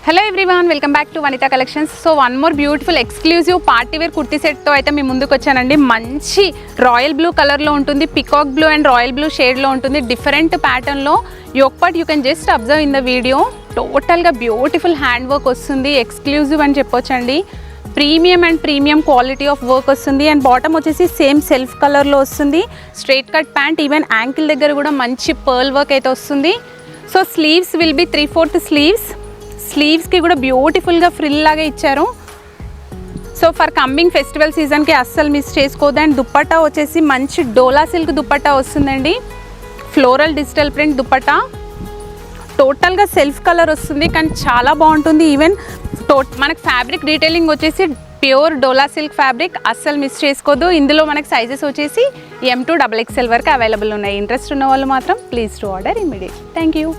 Hello everyone, welcome back to Vanitha collections. So one more beautiful exclusive party wear kurti సెట్తో అయితే మీ ముందుకు వచ్చానండి. మంచి రాయల్ బ్లూ కలర్లో ఉంటుంది, peacock blue and royal blue షేడ్లో ఉంటుంది. డిఫరెంట్ ప్యాటర్న్లో yoke part you can just observe in the video. టోటల్గా బ్యూటిఫుల్ హ్యాండ్ వర్క్ వస్తుంది, ఎక్స్క్లూజివ్ అని చెప్పొచ్చండి. ప్రీమియం క్వాలిటీ ఆఫ్ వర్క్ వస్తుంది. అండ్ బాటమ్ వచ్చేసి సేమ్ సెల్ఫ్ కలర్లో వస్తుంది. Straight cut pant, even ankle దగ్గర కూడా మంచి పర్ల్ వర్క్ అయితే వస్తుంది. సో స్లీవ్స్ విల్ బి 3/4 స్లీవ్స్కి కూడా బ్యూటిఫుల్గా ఫ్రిల్ లాగా ఇచ్చారు. సో ఫర్ కమ్మింగ్ ఫెస్టివల్ సీజన్కి అస్సలు మిస్ చేసుకోవద్దు. అండ్ దుప్పట్టా వచ్చేసి మంచి డోలా సిల్క్ దుప్పట్టా వస్తుందండి. ఫ్లోరల్ డిజిటల్ ప్రింట్ దుప్పట్టా, టోటల్గా సెల్ఫ్ కలర్ వస్తుంది కానీ చాలా బాగుంటుంది. ఈవెన్ మనకు ఫ్యాబ్రిక్ డీటెయిలింగ్ వచ్చేసి ప్యూర్ డోలా సిల్క్ ఫ్యాబ్రిక్, అస్సలు మిస్ చేసుకోవద్దు. ఇందులో మనకు సైజెస్ వచ్చేసి M to XXL వరకు అవైలబుల్ ఉన్నాయి. ఇంట్రెస్ట్ ఉన్న వాళ్ళు మాత్రం please to order immediate. Thank you.